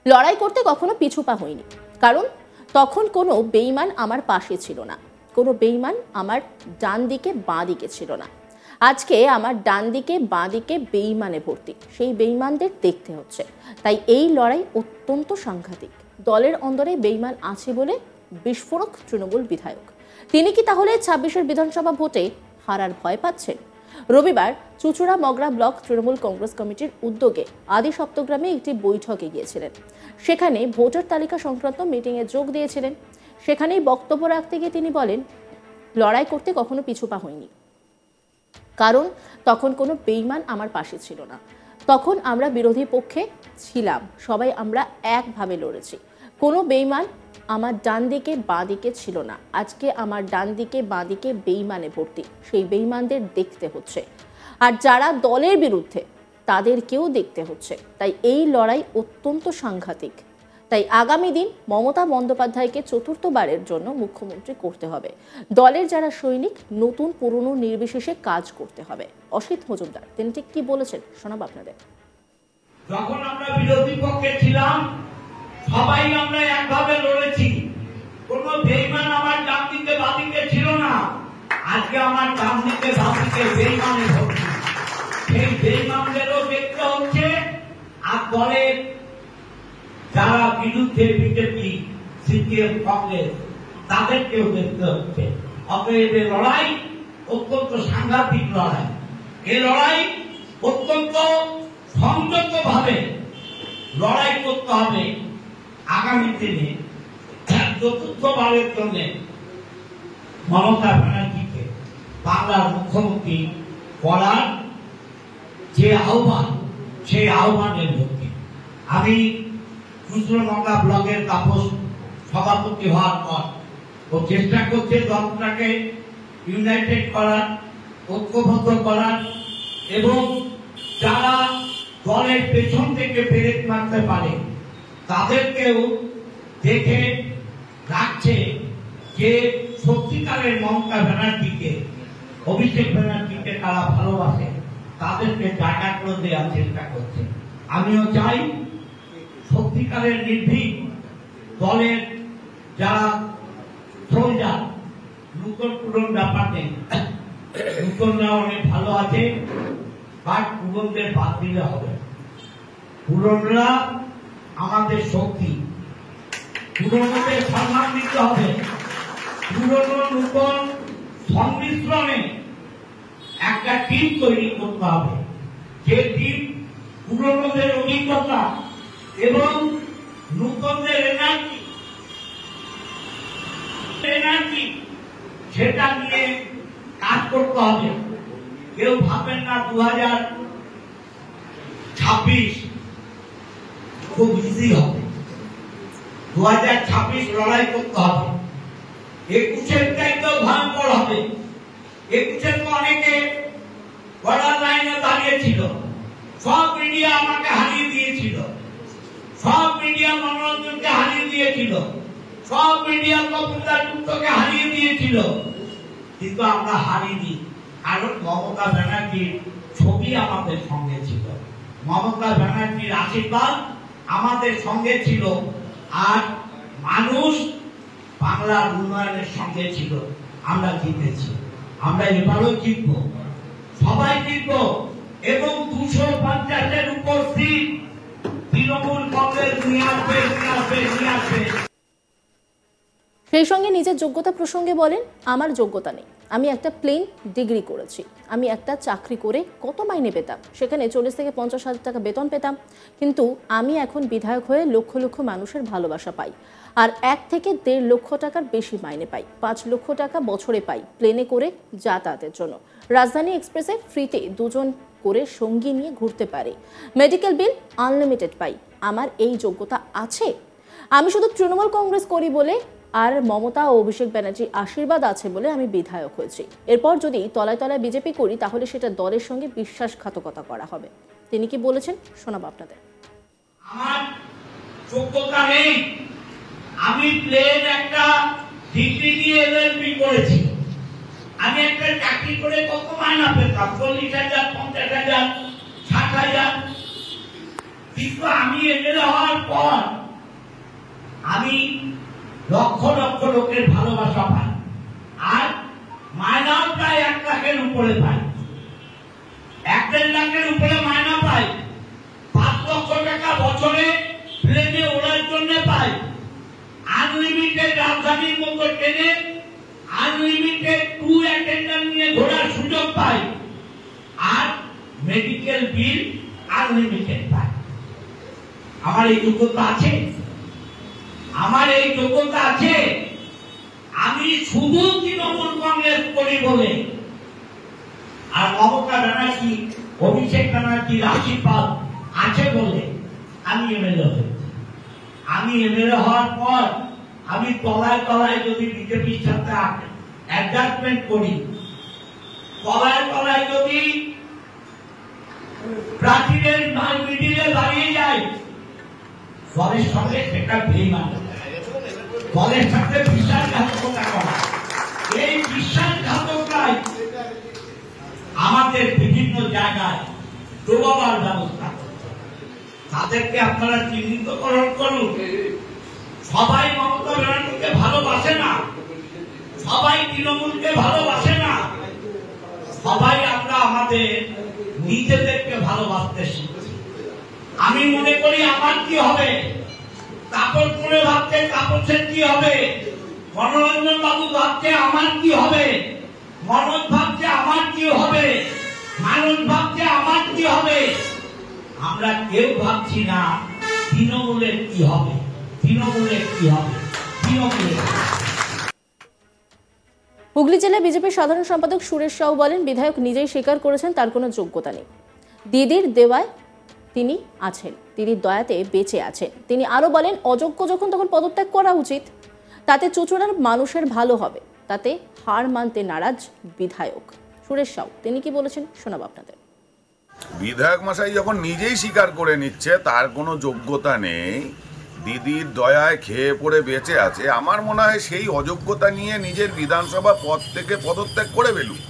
লড়াই করতে কখনো পিছু পা হইনি, কারণ তখন কোনো বেঈমান আমার পাশে ছিল না, কোনো বেঈমান আমার ডান দিকে বাঁ দিকে ছিল না। আজকে আমার ডান দিকে বাঁ দিকে বেঈমানে ভর্তি, সেই বেঈমানদের দেখতে হচ্ছে। তাই এই লড়াই অত্যন্ত সাংঘাতিক। দলের অন্দরে বেঈমান আছে বলে বিস্ফোরক তৃণমূল বিধায়ক। তিনি কি তাহলে ২৬-এর বিধানসভা ভোটে হারার ভয় পাচ্ছেন? রবিবার চুঁচুড়া মগরা ব্লক তৃণমূল কংগ্রেস কমিটির উদ্যোগে আদি সপ্তগ্রামে একটি বৈঠকে গিয়েছিলেন। সেখানে ভোটার তালিকা সংক্রান্ত মিটিংয়ে যোগ দিয়েছিলেন। সেখানেই বক্তব্য রাখতে গিয়ে তিনি বলেন, লড়াই করতে কখনো পিছু পা হয়নি, কারণ তখন কোনো বেঈমান আমার পাশে ছিল না। তখন আমরা বিরোধী পক্ষে ছিলাম, সবাই আমরা একভাবে লড়েছি। কোনো বেঈমান আমার ডান দিকে বাঁ দিকে ছিল না। আজকে আমার ডান দিকে বাঁ দিকে বেঈমানে ভর্তি, সেই বেঈমানদের দেখতে হচ্ছে। আর যারা দলের বিরুদ্ধে তাদেরকেও দেখতে হচ্ছে। তাই এই লড়াই অত্যন্ত সাংঘাতিক। তাই আগামী দিন মমতা বন্দ্যোপাধ্যায়কে চতুর্থবারের জন্য মুখ্যমন্ত্রী করতে হবে। দলের যারা সৈনিক, নতুন পুরনো নির্বিশেষে কাজ করতে হবে। অসিত মজুমদার তিনি ঠিক কি বলেছেন শোনাবো আপনাদের। যখন আমরা বিরোধী পক্ষে ছিলাম, সবাই আমরা একভাবে লড়েছি। কোন বেঈমান আমার ডান দিকে বাঁ দিকে ছিল না। আজকে আমার ডান দিকে বাঁ দিকে বেঈমানে ভর্তি। সেই বেঈমানদেরও দেখতে হচ্ছে, আর দলের যারা বিরুদ্ধে বিজেপি, সিপিএম, কংগ্রেস তাদেরকেও দেখতে হচ্ছে। অতএব এই লড়াই অত্যন্ত সাংঘাতিক লড়াই। এই লড়াই অত্যন্ত সংযত ভাবে লড়াই করতে হবে। আগামী দিনে চতুর্থবারের জন্য মমতা ব্যানার্জিকে বাংলার মুখ্যমন্ত্রী করার যে আহ্বান, সেই আহ্বানের মধ্যে আমি চুঁচুড়া ব্লকের তাপস সভাপতি হওয়ার পর ও চেষ্টা করছে দলটাকে ইউনাইটেড করার, ঐক্যবদ্ধ করার, এবং যারা দলের পেছন থেকে ব্রেক মারতে পারে তাদেরকেও দেখে রাখছে যে সত্যিকারের মমতা ব্যানার্জিকে, অভিষেক ব্যানার্জিকে তারা ভালোবাসে, তাদেরকে জায়গা করে দেওয়ার চেষ্টা করছে। আমিও চাই সত্যিকারের নির্ভীক দলের যারা সোলজার, নতুন পুরন ব্যাপার নেই, নতুনরা অনেক ভালো আছে, বাট পুরনদের বাদ দিলে হবে। পুরনরা আমাদের শক্তি, পুরনোদের সম্মান দিতে হবে। পুরনো নতুন সংমিশ্রণে একটা টিম তৈরি করতে হবে, যে টিম পুরনোদের অভিজ্ঞতা এবং নতুনদের এনার্জি সেটা নিয়ে কাজ করতে হবে। কেউ ভাবেন না 2026 খুব ইজি হবে। 2026 লড়াই করতে হবে। 21-এর চাইতেও ভয়ঙ্কর হবে। 21-এ তো অনেকে বর্ডার লাইনে দাঁড়িয়েছিল, সব মিডিয়া আমাকে হারিয়ে দিয়েছিল, সব মিডিয়া মনোরঞ্জনকে হারিয়ে দিয়েছিল, সব মিডিয়া কপুরদার যুক্তকে হারিয়ে দিয়েছিল, কিন্তু আমরা হারিনি। কারণ মমতা ব্যানার্জির ছবি আমাদের সঙ্গে ছিল, মমতা ব্যানার্জির আশীর্বাদ আমাদের সঙ্গে ছিল, আর মানুষ বাংলার উন্নয়নের সঙ্গে ছিল। আমরা জিতেছি, আমরা এবারও জিতব, সবাই জিতব, এবং 250-এর উপর সিট তৃণমূল কংগ্রেস নিয়ে আসবে, নিয়ে আসবে, নিয়ে আসবে। সেই সঙ্গে নিজের যোগ্যতা প্রসঙ্গে বলেন, আমার যোগ্যতা নেই, আমি একটা প্লেন ডিগ্রি করেছি, আমি একটা চাকরি করে কত মাইনে পেতাম, সেখানে 40 থেকে 50 হাজার টাকা বেতন পেতাম, কিন্তু আমি এখন বিধায়ক হয়ে লক্ষ লক্ষ মানুষের ভালোবাসা পাই, আর 1 থেকে 1.5 লক্ষ টাকার বেশি মাইনে পাই, 5 লক্ষ টাকা বছরে পাই প্লেনে করে যাতায়াতের জন্য, রাজধানী এক্সপ্রেসে ফ্রিতে 2 জন করে সঙ্গী নিয়ে ঘুরতে পারি, মেডিকেল বিল আনলিমিটেড পাই। আমার এই যোগ্যতা আছে? আমি শুধু তৃণমূল কংগ্রেস করি বলে আর মমতা ও অভিষেক ব্যানার্জির আশীর্বাদ আছে বলে আমি বিধায়ক হয়েছি। এরপর যদি তলায় তলায় বিজেপি করি তাহলে সেটা দলের সঙ্গে বিশ্বাসঘাতকতা করা হবে। তিনি কি বলেছেন শোনাবো আপনাদের। আমার যোগ্যতা নেই, আমি প্লেন একটা ডিগ্রি দিয়ে এলএলবি করেছি, আমি একটা চাকরি করে কত মাইনা পেতাম, 40,000, 50,000, 60,000, কিন্তু আমি এমএলএ হওয়ার পর আমি লক্ষ লক্ষ লোকের ভালোবাসা পাই, আর মায়নাও প্রায় 1 লাখের উপরে পাই, 1-1.5 লাখের উপরে মায়না পাই, 5 লক্ষ টাকা বছরে প্লেনে ওড়ার জন্য পাই, আনলিমিটেড রাজধানীর মতো ট্রেনে আনলিমিটেড টু অ্যাটেন্ডেন্ট নিয়ে ঘোরার সুযোগ পাই, আর মেডিকেল বিল আনলিমিটেড পাই। আমার এই যোগ্যতা আছে, আমার এই যোগ্যতা আছে। আমি শুধু তৃণমূল কংগ্রেস করি বলে, আর মমতা ব্যানার্জি, অভিষেক ব্যানার্জি, আশীর্বাদ আছে বলে আমি এমএলএ হয়েছি। আমি এমএলএ হওয়ার পর আমি তলায় তলায় যদি বিজেপির সাথে অ্যাডজাস্টমেন্ট করি, তলায় তলায় যদি প্রাচীরের মিডিলে দাঁড়িয়ে যাই, দলের সঙ্গে সেটা বেইমান, দলের সাথে বিশ্বাসঘাতকতা করা, এই বিশ্বাসঘাতকরাই আমাদের বিভিন্ন জায়গায় ডোবাবার ব্যবস্থা করছে। তাদেরকে আপনারা চিহ্নিতকরণ করুন। সবাই মমতা ব্যানার্জিকে ভালোবাসে না, সবাই তৃণমূলকে ভালোবাসে না, সবাই আমরা আমাদের নিজেদেরকে ভালোবাসতে শিখছি। আমি মনে করি আমার কি হবে, তাপস করে ভাবছে তাপসের কি হবে, মনোরঞ্জন বাবু ভাবছে আমার কি হবে, মনোজ ভাবছে আমার কি হবে, মানুষ ভাবছে আমার কি হবে। আমরা কেউ ভাবছি না তৃণমূলের কি হবে, তৃণমূলের কি হবে, তৃণমূলের। হুগলি জেলা বিজেপির সাধারণ সম্পাদক সুরেশ সাউ বলেন, বিধায়ক নিজেই স্বীকার করেছেন তার কোনো যোগ্যতা নেই, দিদির দেওয়ায় তিনি আছেন, দিদির দয়াতে বেঁচে আছেন। তিনি আরো বলেন, অযোগ্য যখন তখন পদত্যাগ করা উচিত, তাতে চুঁচুড়ার মানুষের ভালো হবে, তাতে হার মানতে নারাজ বিধায়ক। সুরেশ সাউ তিনি কি বলেছেন শোনাব আপনাদের। বিধায়ক মশাই যখন নিজেই স্বীকার করে নিচ্ছে তার কোনো যোগ্যতা নেই, দিদির দয়ায় খেয়ে পড়ে বেঁচে আছে, আমার মনে হয় সেই অযোগ্যতা নিয়ে নিজের বিধানসভা পদ থেকে পদত্যাগ করে ফেলুক।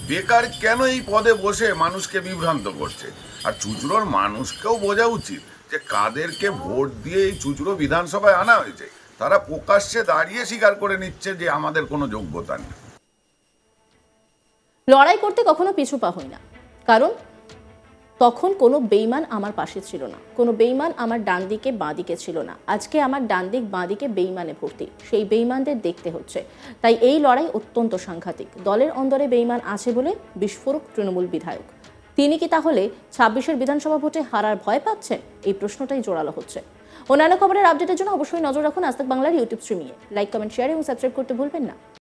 বেকার কেন এই পদে বসে মানুষকে বিভ্রান্ত করছে? আর চুঁচুড়োর মানুষকেও বোঝা উচিত যে কাদেরকে ভোট দিয়ে এই চুঁচুড়ো বিধানসভায় আনা হয়েছে, তারা প্রকাশ্যে দাঁড়িয়ে স্বীকার করে নিচ্ছে যে আমাদের কোনো যোগ্যতা নেই। লড়াই করতে কখনো পিছু পা হই না, কারণ তখন কোনো বেইমান আমার পাশে ছিল না, কোনো বেইমান আমার ডান দিকে বাঁ দিকে ছিল না। আজকে আমার ডান দিক বাঁ দিকে বেইমানে ভর্তি, সেই বেইমানদের দেখতে হচ্ছে। তাই এই লড়াই অত্যন্ত সাংঘাতিক। দলের অন্দরে বেইমান আছে বলে বিস্ফোরক তৃণমূল বিধায়ক। তিনি কি তাহলে 26-এর বিধানসভা ভোটে হারার ভয় পাচ্ছেন? এই প্রশ্নটাই জোরালো হচ্ছে। অন্যান্য খবরের আপডেটের জন্য অবশ্যই নজর রাখুন আজ তাক বাংলার ইউটিউব স্ট্রিমিংয়ে। লাইক, কমেন্ট, শেয়ার এবং সাবস্ক্রাইব করতে ভুলবেন না।